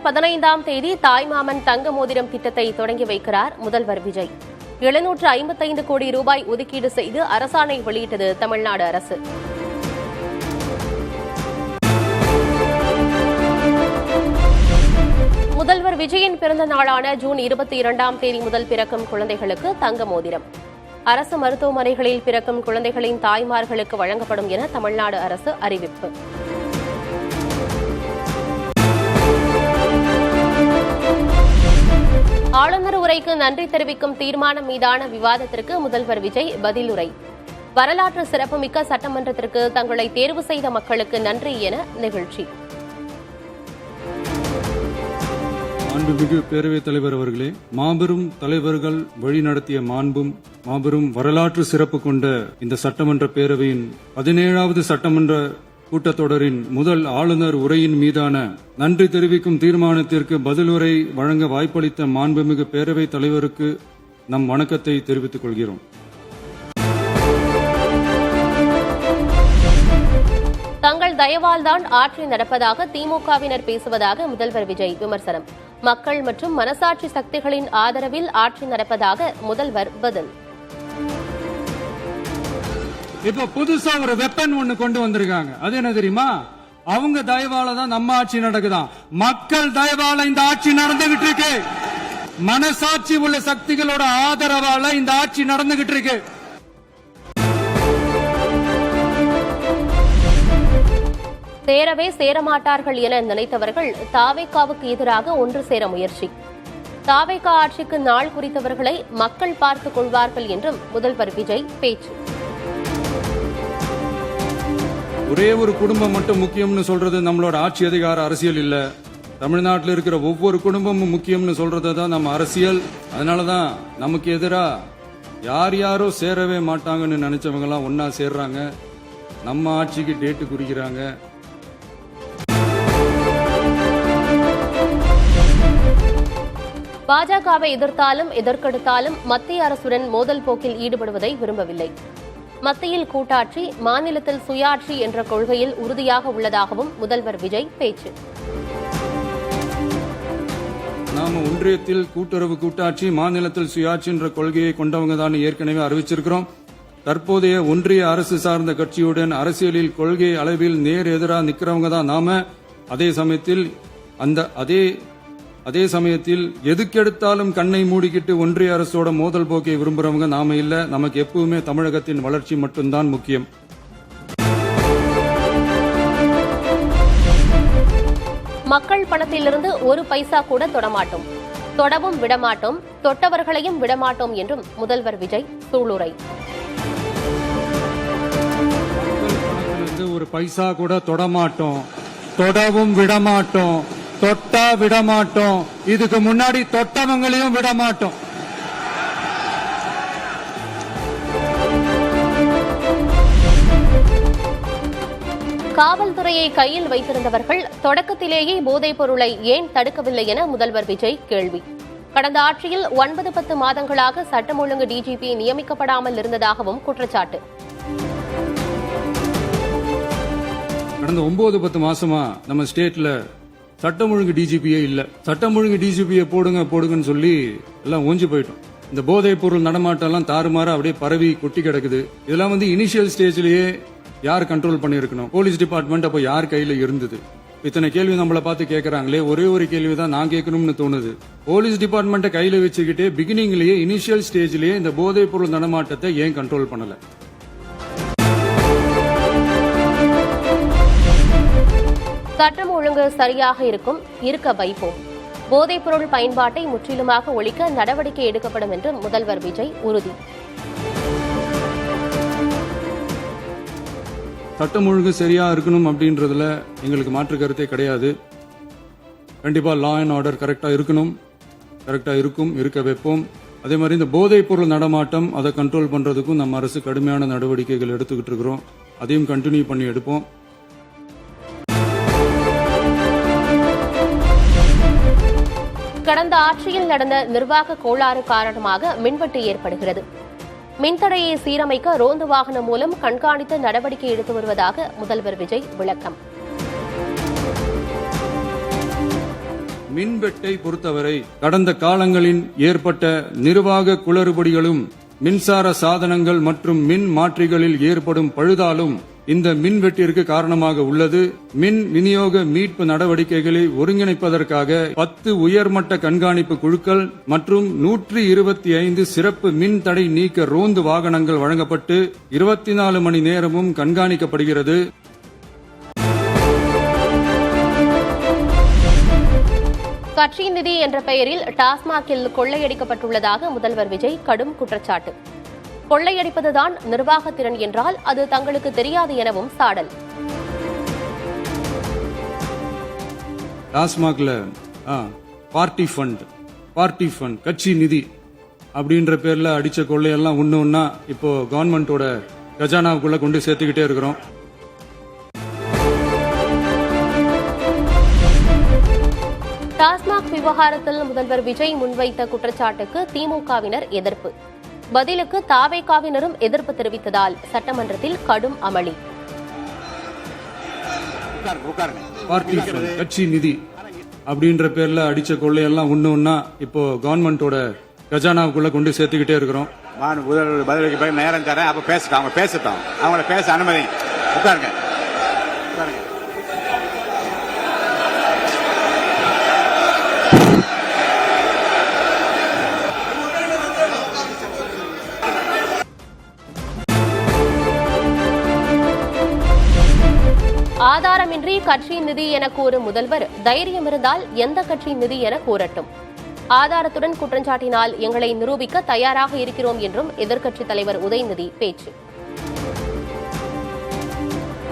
15ஆம் தேதி தாய்மாமன் தங்க மோதிரம் திட்டத்தை தொடங்கி வைக்கிறார் முதல்வர் விஜய். 755 கோடி ரூபாய் ஒதுக்கீடு செய்து அரசாணை வெளியிட்டது தமிழ்நாடு அரசு. முதல்வர் விஜயின் பிறந்த நாளான ஜூன் 22ஆம் தேதி முதல் பிறக்கும் குழந்தைகளுக்கு தங்க மோதிரம் அரசு மருத்துவமனைகளில் பிறக்கும் குழந்தைகளின் தாய்மார்களுக்கு வழங்கப்படும் என தமிழ்நாடு அரசு அறிவிப்பு. ஆளுநர் உரைக்கு நன்றி தெரிவிக்கும் தீர்மானம் மீதான விவாதத்திற்கு முதல்வர் விஜய் பதிலுரை. வரலாற்று சிறப்புமிக்க சட்டமன்றத்திற்கு தங்களை தேர்வு செய்த மக்களுக்கு நன்றி என நிகழ்ச்சி. மாண்புமிகு பேரவைத் தலைவர் அவர்களே, மாபெரும் தலைவர்கள் வழிநடத்திய மாபெரும் வரலாற்று சிறப்பு கொண்ட இந்த சட்டமன்ற பேரவையின் 17வது சட்டமன்ற கூட்டத்தொடரின் முதல் ஆளுநர் உரையின் மீதான நன்றி தெரிவிக்கும் தீர்மானத்திற்கு பதிலுரை வழங்க வாய்ப்பளித்த மாண்புமிகு பேரவைத் தலைவருக்கு நம் வணக்கத்தை தெரிவித்துக் கொள்கிறோம். தங்கள் தயவால்தான் ஆட்சி நடப்பதாக திமுகவினர் பேசுவதாக முதல்வர் விஜய் விமர்சனம். மக்கள் மற்றும் மனசாட்சி சக்திகளின் ஆதரவில் ஆட்சி நடப்பதாக முதல்வர் பதில். இப்ப புதுசா ஒரு வெப்பன் ஒண்ணு கொண்டு வந்திருக்காங்க. அது என்ன தெரியுமா? அவங்க தயவால தான் நம்ம ஆட்சி நடக்குதான். மக்கள் தயவால இந்த ஆட்சி நடந்துகிட்டு இருக்கு. மனசாட்சி உள்ள சக்திகளோட ஆதரவால இந்த ஆட்சி நடந்துகிட்டு இருக்கு. சேரவே சேரமாட்டார்கள் என நினைத்தவர்கள் தாவேகாவுக்கு எதிராக ஒன்று சேர முயற்சி. தாவேகா ஆட்சிக்கு நாள் குறித்தவர்களை மக்கள் பார்த்துக் கொள்வார்கள் என்றும் முதல்வர் விஜய் பேச்சு. ஒரே ஒரு குடும்பம் மட்டும் முக்கியம்னு சொல்றது நம்மளோட ஆட்சி அதிகார அரசியல் இல்ல. தமிழ்நாட்டில் இருக்கிற ஒவ்வொரு குடும்பமும் முக்கியம்னு சொல்றது தான் நம்ம அரசியல். அதனாலதான் நமக்கு எதிரா யாரோ சேரவே மாட்டாங்கன்னு நினைச்சவங்க எல்லாம் ஒன்னா சேர்றாங்க. நம்ம ஆட்சிக்கு டேட்டு குறிக்கிறாங்க. பாஜகவை எதிர்த்தாலும் எதற்கெடுத்தாலும் மத்திய அரசுடன் மோதல் போக்கில் ஈடுபடுவதை விரும்பவில்லை. மத்தியில் கூட்டாட்சி, மாநிலத்தில் சுயாட்சி என்ற கொள்கையில் உறுதியாக உள்ளதாகவும் முதல்வர் விஜய் பேச்சு. நாம ஒன்றியத்தில் கூட்டுறவு கூட்டாட்சி, மாநிலத்தில் சுயாட்சி என்ற கொள்கையை கொண்டவங்க தான் ஏற்கனவே அறிவிச்சிருக்கிறோம். தற்போதைய ஒன்றிய அரசு சார்ந்த கட்சியுடன் அரசியலில் கொள்கை அளவில் நேர் எதிராக நிக்கிறவங்க தான் நாம. அதே சமயத்தில் எதுக்கெடுத்தாலும் கண்ணை மூடிக்கிட்டு ஒன்றிய அரசோட மோதல் போக்கை விரும்புறவங்க நாம இல்ல. நமக்கு எப்பவுமே தமிழகத்தின் வளர்ச்சி மட்டும்தான் முக்கியம். மக்கள் பணத்திலிருந்து ஒரு பைசா கூட தொடமாட்டோம், தொடவும் விடமாட்டோம், தொட்டவர்களையும் விடமாட்டோம் என்றும் முதல்வர் விஜய் சூளுரை. ஒரு பைசா கூட தொடமாட்டோம், தொடவும் விடமாட்டோம், தொட்டா விடமாட்டோம், இதுக்கு முன்னாடி தொட்டவங்களையும் விடமாட்டோம். காவல்துறையை கையில் வைத்திருந்தவர்கள் தொடக்கத்திலேயே போதைப் பொருளை ஏன் தடுக்கவில்லை என முதல்வர் விஜய் கேள்வி. கடந்த ஆட்சியில் 9-10 மாதங்களாக சட்டம் ஒழுங்கு டிஜிபி நியமிக்கப்படாமல் இருந்ததாகவும் குற்றச்சாட்டு. கடந்த 9-10 மாசமா நம்ம ஸ்டேட்ல சட்டம் ஒழுங்கு டிஜிபியே இல்ல. சட்டம் ஒழுங்கு டிஜிபியை போடுங்கன்னு சொல்லி எல்லாம் ஓஞ்சி போயிட்டோம். இந்த போதைப் பொருள் நடமாட்டம் எல்லாம் தாறுமாற அப்படியே பரவி கொட்டி கிடக்குது. இதெல்லாம் இனிஷியல் ஸ்டேஜ்லயே யார் கண்ட்ரோல் பண்ணிருக்கணும்? போலீஸ் டிபார்ட்மெண்ட் அப்போ யார் கையில இருந்தது? இத்தனை கேள்வி நம்மளை பார்த்து கேட்கறாங்களே, ஒரே ஒரு கேள்விதான் நான் கேட்கணும்னு தோணுது. போலீஸ் டிபார்ட்மெண்ட்டை கையில வச்சுக்கிட்டே பிகினிங்லயே இனிஷியல் ஸ்டேஜ்லயே இந்த போதைப் பொருள் நடமாட்டத்தை ஏன் கண்ட்ரோல் பண்ணல? சட்டம் ஒழுங்கு சரியாக இருக்க வைப்போம். போதைப் பொருள் பயன்பாட்டை முற்றிலுமாக ஒழிக்க நடவடிக்கை எடுக்கப்படும் என்று முதல்வர் விஜய் உறுதி. சட்டம் ஒழுங்கு சரியா இருக்கணும் அப்படின்றதுல எங்களுக்கு மாற்று கருத்தே கிடையாது. கண்டிப்பா லா அண்ட் ஆர்டர் கரெக்டா இருக்கணும், கரெக்டா இருக்க வைப்போம். அதே மாதிரி இந்த போதைப் பொருள் நடமாட்டம் அதை கண்ட்ரோல் பண்றதுக்கும் நம்ம அரசு கடுமையான நடவடிக்கைகள் எடுத்துக்கிட்டு இருக்கிறோம். அதையும் கண்டினியூ பண்ணி எடுப்போம். கடந்த ஆட்சியில் நடந்த நிர்வாக கோளாறு காரணமாக மின்வெட்டு ஏற்படுகிறது. மின்தடையை சீரமைக்க ரோந்து வாகனம் மூலம் கண்காணித்து நடவடிக்கை எடுத்து வருவதாக முதல்வர் விஜய் விளக்கம். மின்வெட்டை பொறுத்தவரை கடந்த காலங்களில் ஏற்பட்ட நிர்வாக குளறுபடிகளும் மின்சார சாதனங்கள் மற்றும் மின் மாற்றிகளில் ஏற்படும் பழுதாலும் இந்த மின்வெட்டிற்கு காரணமாக உள்ளது. மின் விநியோக மீட்பு நடவடிக்கைகளை ஒருங்கிணைப்பதற்காக 10 உயர்மட்ட கண்காணிப்பு குழுக்கள் மற்றும் 125 சிறப்பு மின் தடை நீக்க ரோந்து வாகனங்கள் வழங்கப்பட்டு 24 மணி நேரமும் கண்காணிக்கப்படுகிறது. கட்சி நிதி என்ற பெயரில் டாஸ்மாகில் கொள்ளையடிக்கப்பட்டுள்ளதாக முதல்வர் விஜய் கடும் குற்றச்சாட்டு. கொள்ளையடிப்பதுதான் நிர்வாக திறன் என்றால் அது தங்களுக்கு தெரியாது எனவும் சாடல். டாஸ்மாக்ல பார்ட்டி ஃபண்ட் கட்சி நிதி அப்படின்ற பேர்ல அடிச்ச கொள்ளையெல்லாம் ஒண்ணா இப்போ கவர்மெண்டோட கஜானாவுக்குள்ள கொண்டு சேர்த்துக்கிட்டே இருக்கிறோம். டாஸ்மாக் விவகாரத்தில் முதல்வர் விஜய் முன்வைத்த குற்றச்சாட்டுக்கு திமுகவினர் எதிர்ப்பு. பதிலுக்கு தாவேகாவினரும் எதிர்ப்பு தெரிவித்ததால் சட்டமன்றத்தில் கடும் அமளி. பார்ட்டி ஃபண்ட் கட்சி நிதி அப்படின்ற பேர்ல அடிச்ச கொள்ளையெல்லாம் ஒண்ணா இப்போ கவர்மெண்டோட கஜானாவுக்குள்ள கொண்டு சேர்த்துக்கிட்டே இருக்கிறோம். பதிலுக்கு போய் நேரம் தரேன், அப்ப பேசட்டும், அவங்க பேசட்டும், அவங்கள பேச அனுமதி. உட்காருங்க. ஆதாரமின்றி கட்சி நிதி என கூறும் முதல்வர் தைரியம் இருந்தால் எந்த கட்சி நிதி என கூறட்டும். ஆதாரத்துடன் குற்றஞ்சாட்டினால் எங்களை நிரூபிக்க தயாராக இருக்கிறோம் என்றும் எதிர்க்கட்சித் தலைவர் உதயநிதி பேச்சு.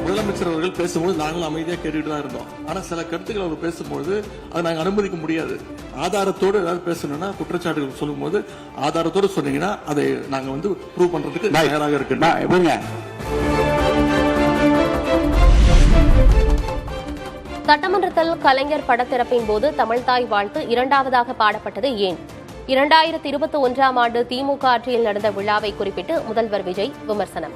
முதலமைச்சர் அவர்கள் பேசும்போது நாங்களும் அமைதியாக கேட்டுட்டு தான் இருந்தோம். ஆனா சில கருத்துக்கள் அவர் பேசும்போது அதை நாங்கள் அனுமதிக்க முடியாது. ஆதாரத்தோடு ஏதாவது பேசணும்னா குற்றச்சாட்டுகள் சொல்லும் போது ஆதாரத்தோடு சொன்னீங்கன்னா அதை நாங்க வந்து ப்ரூவ் பண்றதுக்கு தயாராக இருக்கு. சட்டமன்றத்தில் கலைஞர் படத்திறப்பின் போது தமிழ்தாய் வாழ்த்து இரண்டாவதாக பாடப்பட்டது ஏன்? 2021ஆம் ஆண்டு திமுக ஆட்சியில் நடந்த விழாவை குறிப்பிட்டு முதல்வர் விஜய் விமர்சனம்.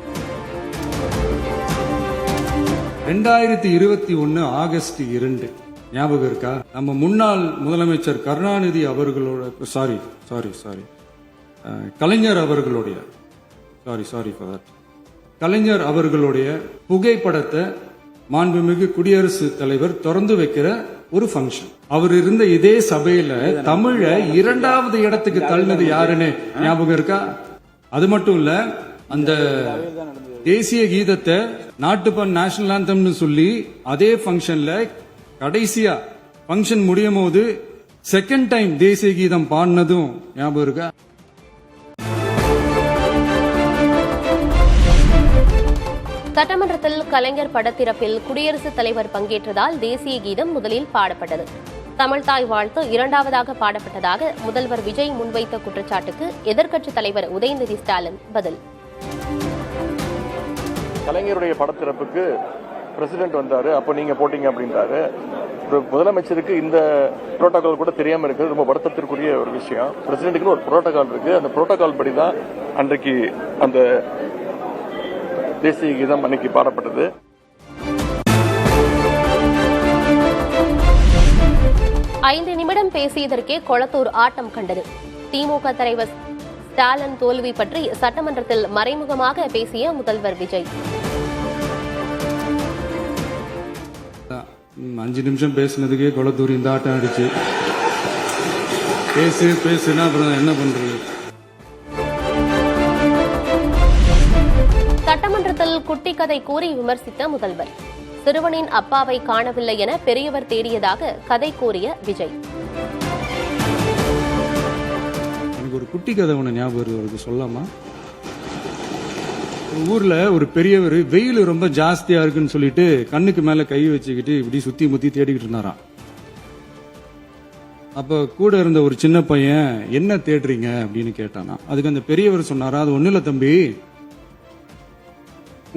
2021 ஆகஸ்ட் 2 ஞாபகம் இருக்கா? நம்ம முன்னாள் முதலமைச்சர் கருணாநிதி அவர்களோட கலைஞர் அவர்களுடைய கலைஞர் அவர்களுடைய புகைப்படத்தை மாண்புமிகு குடியரசுத் தலைவர் திறந்து வைக்கிற ஒரு ஃபங்க்ஷன். அவர் இருந்த இதே சபையில தமிழ 2வது இடத்துக்கு தள்ளினது யாருன்னு ஞாபகம் இருக்கா? அது மட்டும் இல்ல, அந்த தேசிய கீதத்தை நாட்டுப்பண் நேஷனல் ஆந்தம்னு சொல்லி அதே ஃபங்க்ஷன்ல கடைசியா ஃபங்க்ஷன் முடியும் போது செகண்ட் டைம் தேசிய கீதம் பாடினதும் ஞாபகம் இருக்கா? சட்டமன்றத்தில் கலைஞர் படத்திறப்பில் குடியரசுத் தலைவர் பங்கேற்றதால் தேசிய கீதம் முதலில் பாடப்பட்டது. தமிழ்தாய் வாழ்த்து இரண்டாவதாக பாடப்பட்டதாக முதல்வர் விஜய் முன்வைத்த குற்றச்சாட்டுக்கு எதிர்க்கட்சித் தலைவர் உதயநிதி ஸ்டாலின் பதில். கலைஞருடைய படத்திறப்புக்கு பிரசிடென்ட் வந்தாரு, அப்போ நீங்க போட்டீங்க அப்படின்றாரு. முதலமைச்சருக்கு இந்த புரோட்டோகால் கூட தெரியாம இருக்கு, ரொம்ப வருத்தத்திற்குரிய ஒரு விஷயம். பிரசிடென்ட்டுக்கு ஒரு புரோட்டோகால் இருக்கு, அந்த புரோட்டோகால் படி தான் அன்றைக்கு அந்த தேசிய கீதம் அன்னைக்கு பாடப்பட்டது. ஐந்து நிமிடம் பேசியதற்கே கொளத்தூர் ஆட்டம் கண்டது. திமுக தலைவர் ஸ்டாலின் தோல்வி பற்றி சட்டமன்றத்தில் மறைமுகமாக பேசிய முதல்வர் விஜய். 5 நிமிஷம் பேசினதுக்கே கொளத்தூர் இந்த ஆட்டம் அடிச்சு பேசுனா அப்புறம் என்ன பண்றது? சட்டமன்றத்தில் குட்டி கதை கூறி விமர்சித்த முதல்வர். சிறுவனின் அப்பாவை காணவில்லை என பெரியவர் தேடியதாக கதை கூறிய விஜய். எனக்கு ஒரு குட்டி கதை ஒண்ணு ஞாபகம் வருது, சொல்லாமா? ஊர்ல ஒரு பெரியவர் வெயில் ரொம்ப ஜாஸ்தியா இருக்குன்னு சொல்லிட்டு கண்ணுக்கு மேல கை வச்சுக்கிட்டு இப்படி சுத்தி முத்தி தேடிக்கிட்டு இருந்தாராம். அப்ப கூட இருந்த ஒரு சின்ன பையன் என்ன தேடுறீங்க அப்படின்னு கேட்டானா. அதுக்கு அந்த பெரியவர் சொன்னாரா, அது ஒண்ணு இல்ல தம்பி,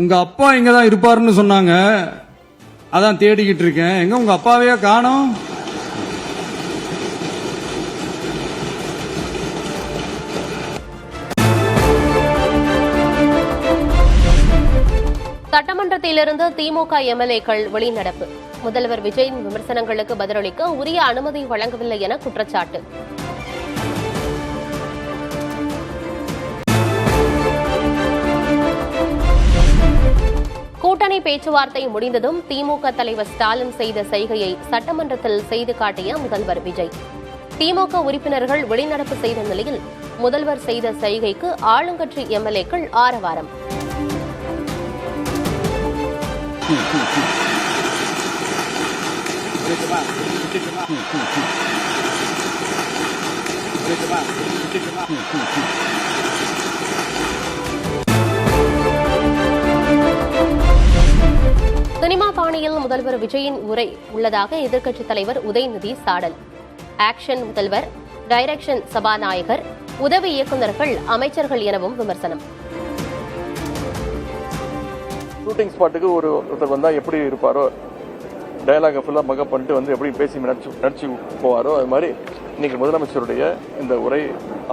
உங்க அப்பா இங்கதான் இருப்பாருன்னு சொன்னாங்க, அதான் தேடிக்கிட்டு இருக்கேன், எங்க உங்க அப்பாவையா காணோம்? சட்டமன்றத்திலிருந்து திமுக எம்எல்ஏக்கள் வெளிநடப்பு. முதல்வர் விஜயின் விமர்சனங்களுக்கு பதிலளிக்க உரிய அனுமதி வழங்கவில்லை என குற்றச்சாட்டு. கூட்டணி பேச்சுவார்த்தை முடிந்ததும் திமுக தலைவர் ஸ்டாலின் செய்த செய்கையை சட்டமன்றத்தில் செய்து காட்டிய முதல்வர் விஜய். திமுக உறுப்பினர்கள் வெளிநடப்பு செய்த நிலையில் முதல்வர் செய்த செய்கைக்கு ஆளுங்கட்சி எம்எல்ஏக்கள் ஆரவாரம். சினிமா பாணியில் முதல்வர் விஜயின் உரை உள்ளதாக எதிர்க்கட்சித் தலைவர் உதயநிதி சாடல். ஆக்ஷன் முதல்வர், டைரக்ஷன் சபாநாயகர், உதவி இயக்குநர்கள், அமைச்சர்கள் எனவும் விமர்சனம். ஷூட்டிங் ஸ்பாட்டுக்கு ஒருத்தர் வந்தா எப்படி இருப்பாரோ, டயலாக ஃபுல்லா மகப் பண்ணிட்டு வந்து எப்படி பேசி நடிச்சு போவாரோ, அது மாதிரி இன்னைக்கு முதலமைச்சருடைய இந்த உரை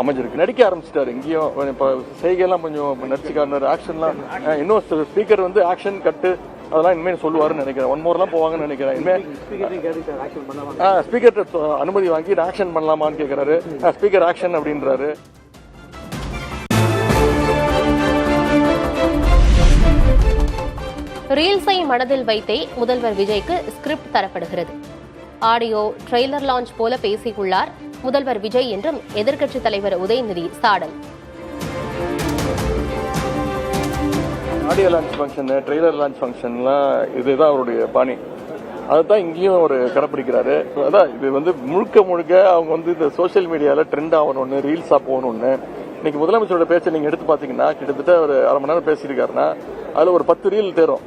அமைஞ்சிருக்கு. நடிக்க ஆரம்பிச்சிட்டாரு. இங்கேயும் இப்போ செய்கையெல்லாம் கொஞ்சம் நடிச்சுக்காரு. ஆக்ஷன்லாம் இன்னும் ஸ்பீக்கர் வந்து ஆக்ஷன் கட்டு அதெல்லாம் இனிமேல் சொல்லுவாருன்னு நினைக்கிறேன். ஒன் மோர்லாம் போவாங்கன்னு நினைக்கிறேன். இனிமேல் ஸ்பீக்கர் அனுமதி வாங்கி ஆக்ஷன் பண்ணலாமான்னு கேட்கிறாரு. ஸ்பீக்கர் ஆக்ஷன் அப்படின்றாரு. ரீல்ஸை மனதில் வைத்தே முதல்வர் விஜய்க்கு ஸ்கிரிப்ட் தரப்படுகிறது. ஆடியோ ட்ரெய்லர் லான்ச் போல பேசியுள்ளார் முதல்வர் விஜய் என்றும் எதிர்க்கட்சித் தலைவர் உதயநிதி சாடல். Audio launch function, trailer launch ஃபங்க்ஷன்லாம் இதுதான் அவருடைய பாணி. அதுதான் இங்கேயும் அவர் கடைப்பிடிக்கிறாரு. அதான் இது வந்து முழுக்க அவங்க வந்து இந்த சோசியல் மீடியாவில் ட்ரெண்ட் ஆகணும்னு, ரீல்ஸாக போகணும்னு. இன்னைக்கு முதலமைச்சரோட பேச்சை நீங்கள் எடுத்து பார்த்தீங்கன்னா கிட்டத்தட்ட ஒரு அரை மணி நேரம் பேசியிருக்காருன்னா அதில் ஒரு 10 ரீல் தேரும்.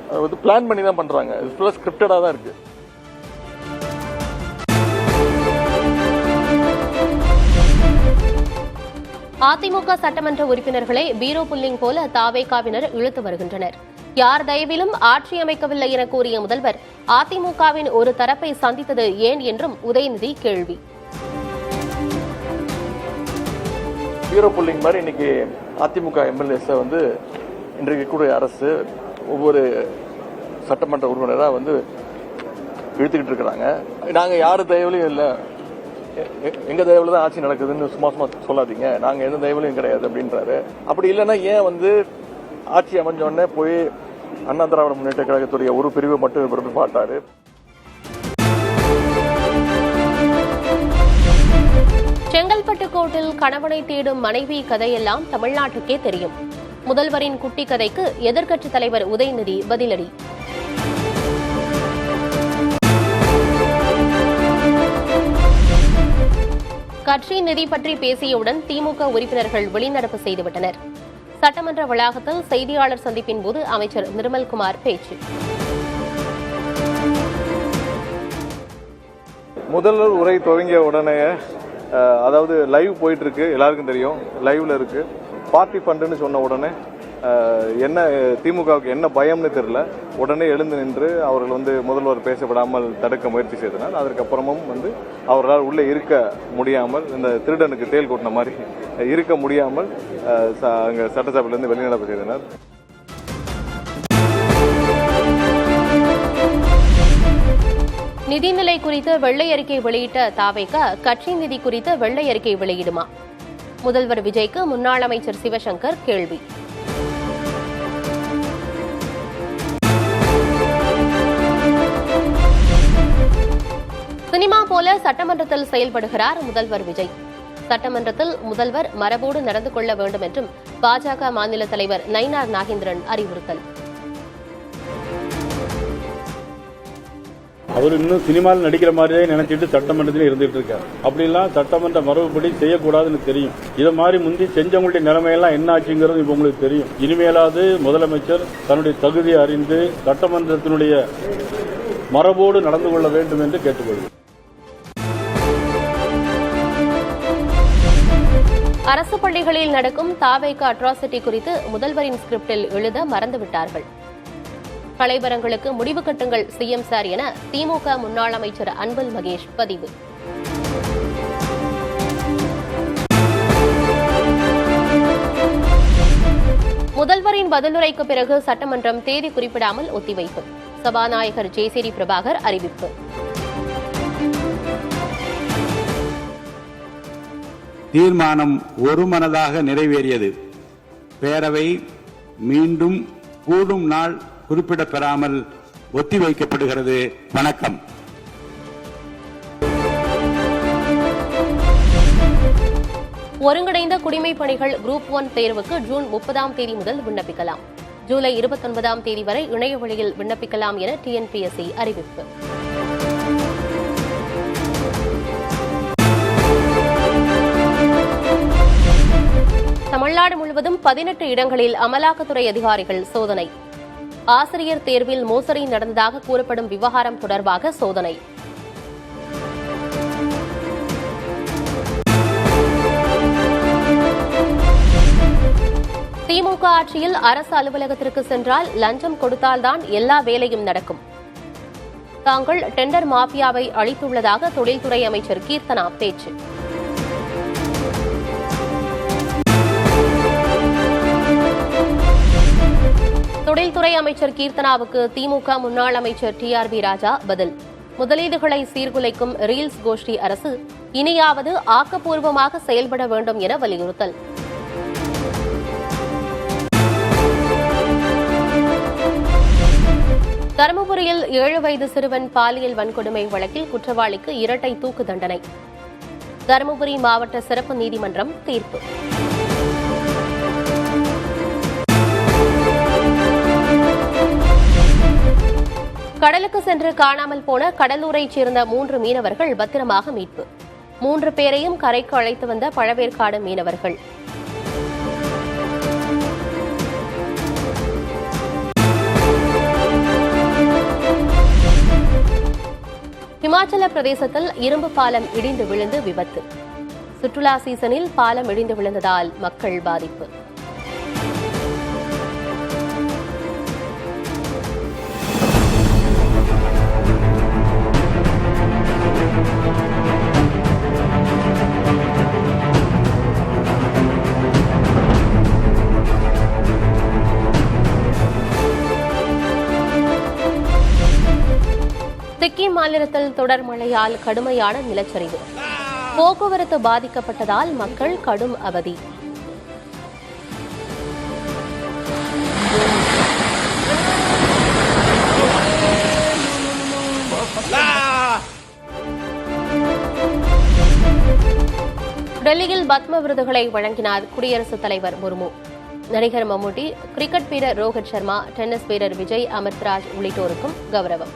அது வந்து பிளான் பண்ணி தான் பண்ணுறாங்க. இது ஃபுல்லாக ஸ்கிரிப்டடாக தான் இருக்கு. அதிமுக சட்டமன்ற உறுப்பினர்களை பீரோ புல்லிங் போல தாவேகாவினர் இழுத்து வருகின்றனர். யார் தயவிலும் ஆட்சி அமைக்கவில்லை என கூறிய முதல்வர் அதிமுகவின் ஒரு தரப்பை சந்தித்தது ஏன் என்றும் உதயநிதி கேள்வி. பீரோ புல்லிங் மாதிரி இன்னைக்கு அதிமுக எம்எல்ஏஸை வந்து இன்றைக்கு கூட அரசு ஒவ்வொரு சட்டமன்ற உறுப்பினராக வந்து இழுத்துக்கிட்டு இருக்கிறாங்க. நாங்கள் யார் தயவுலையும் இல்லை, எங்க தயவுல தான் ஆட்சி நடக்குதுன்னு சும்மா சொல்லாதீங்க, நாங்க எந்த தயவுலையும் கிடையாது அப்படின்றாரு. அப்படி இல்லைன்னா ஏன் வந்து ஆட்சி அமைஞ்சோடனே போய் அண்ணா திராவிட முன்னேற்ற கழகத்துடைய ஒரு பிரிவை மட்டும் பாட்டாரு. செங்கல்பட்டு கோட்டில் கணவனை தேடும் மனைவி கதையெல்லாம் தமிழ்நாட்டுக்கே தெரியும். முதல்வரின் குட்டி கதைக்கு எதிர்க்கட்சித் தலைவர் உதயநிதி பதிலடி. கட்சி நிதி பற்றி பேசியவுடன் திமுக உறுப்பினர்கள் வெளிநடப்பு செய்துவிட்டனர். சட்டமன்ற வளாகத்தில் செய்தியாளர் சந்திப்பின் போது அமைச்சர் நிர்மல்குமார் பேச்சு. முதல்வர் உரை துவங்கிய உடனே, அதாவது லைவ் போயிட்டு இருக்கு, எல்லாருக்கும் தெரியும், லைவ்ல இருக்கு. பார்ட்டி ஃபண்டுன்னு சொன்ன உடனே என்ன திமுகவுக்கு என்ன பயம்னு தெரியல, உடனே எழுந்து நின்று அவர்கள் வந்து முதல்வர் பேசப்படாமல் தடுக்க முயற்சி செய்தனர். அதற்கப்புறமும் வந்து அவர்களால் உள்ளே இருக்க முடியாமல், இந்த திருடனுக்கு தேல் கொட்டின மாதிரி இருக்க முடியாமல் அங்கே சட்டசபையிலிருந்து வெளிநடப்பு செய்தனர். நிதிநிலை குறித்து வெள்ளை அறிக்கை வெளியிட்ட தாவேகா கட்சி நிதி குறித்து வெள்ளை அறிக்கை வெளியிடுமா? முதல்வர் விஜய்க்கு முன்னாள் அமைச்சர் சிவசங்கர் கேள்வி. சினிமா போல சட்டமன்றத்தில் செயல்படுகிறார் முதல்வர் விஜய். சட்டமன்றத்தில் முதல்வர் மரபோடு நடந்து கொள்ள வேண்டும் என்றும் பாஜக மாநில தலைவர் நயினார் நாகேந்திரன் அறிவுறுத்தல். அவர் இன்னும் சினிமாவில் நடிக்கிற மாதிரியே நினைச்சிட்டு சட்டமன்றத்தில் இருந்துட்டு இருக்காரு. அப்படிலாம் சட்டமன்ற மரபுப்படி செய்யக்கூடாதுன்னு தெரியும். இதை மாதிரி முந்தி செஞ்சவங்களுடைய நிலைமையெல்லாம் என்ன ஆச்சுங்கிறது இப்ப உங்களுக்கு தெரியும். இனிமேலாவது முதலமைச்சர் தன்னுடைய தகுதியை அறிந்து சட்டமன்றத்தினுடைய மரபோடு நடந்து கொள்ள வேண்டும் என்று கேட்டுக்கொள்கிறேன். அரசு பள்ளிகளில் நடக்கும் தாவேகா அட்ராசிட்டி குறித்து முதல்வரின் ஸ்கிரிப்டில் எழுத மறந்துவிட்டார்கள். கலைவரங்களுக்கு முடிவு கட்டுங்கள் சிஎம் சார் என திமுக முன்னாள் அமைச்சர் அன்பில் மகேஷ் பதிவு. முதல்வரின் பதிலுரைக்கு பிறகு சட்டமன்றம் தேதி குறிப்பிடாமல் ஒத்திவைப்பு. சபாநாயகர் ஜே.சி.டி. பிரபாகர் அறிவிப்பு. தீர்மானம் ஒருமனதாக நிறைவேறியது. பேரவை மீண்டும் கூடும் நாள் குறிப்பிடப்பெறாமல் ஒத்திவைக்கப்படுகிறது. வணக்கம். ஒருங்கிணைந்த குடிமைப் பணிகள் குரூப் 1 தேர்வுக்கு ஜூன் 30ஆம் தேதி முதல் விண்ணப்பிக்கலாம். ஜூலை 29ஆம் தேதி வரை இணைய வழியில் விண்ணப்பிக்கலாம் என TNPSC அறிவிப்பு. தமிழ்நாடு முழுவதும் 18 இடங்களில் அமலாக்கத்துறை அதிகாரிகள் சோதனை. ஆசிரியர் தேர்வில் மோசடி நடந்ததாக கூறப்படும் விவகாரம் தொடர்பாக சோதனை. திமுக ஆட்சியில் அரசு அலுவலகத்திற்கு சென்றால் லஞ்சம் கொடுத்தால்தான் எல்லா வேலையும் நடக்கும். தாங்கள் டெண்டர் மாஃபியாவை அழித்துள்ளதாக தொழில்துறை அமைச்சர் கீர்த்தனா பேச்சு. தொழில்துறை அமைச்சர் கீர்த்தனாவுக்கு திமுக முன்னாள் அமைச்சர் TRB ராஜா பதில். முதலீடுகளை சீர்குலைக்கும் ரீல்ஸ் கோஷ்டி அரசு இனியாவது ஆக்கப்பூர்வமாக செயல்பட வேண்டும் என வலியுறுத்தல். தருமபுரியில் 7 வயது சிறுவன் பாலியல் வன்கொடுமை வழக்கில் குற்றவாளிக்கு இரட்டை தூக்கு தண்டனை. தருமபுரி மாவட்ட சிறப்பு நீதிமன்றம் தீர்ப்பு. கடலுக்கு சென்று காணாமல் போன கடலூரைச் சேர்ந்த 3 மீனவர்கள் பத்திரமாக மீட்பு. 3 பேரையும் கரைக்கு அழைத்து வந்த பழவேற்காடு மீனவர்கள். இமாச்சல பிரதேசத்தில் இரும்பு பாலம் இடிந்து விழுந்து விபத்து. சுற்றுலா சீசனில் பாலம் இடிந்து விழுந்ததால் மக்கள் பாதிப்பு. சிக்கிம் மாநிலத்தில் தொடர் மழையால் கடுமையான நிலச்சரிவு. போக்குவரத்து பாதிக்கப்பட்டதால் மக்கள் கடும் அவதி. டெல்லியில் பத்ம விருதுகளை வழங்கினார் குடியரசுத் தலைவர் முர்மு. நடிகர் மம்முட்டி, கிரிக்கெட் வீரர் ரோஹித் சர்மா, டென்னிஸ் வீரர் விஜய் அமிர்தராஜ் உள்ளிட்டோருக்கும் கௌரவம்.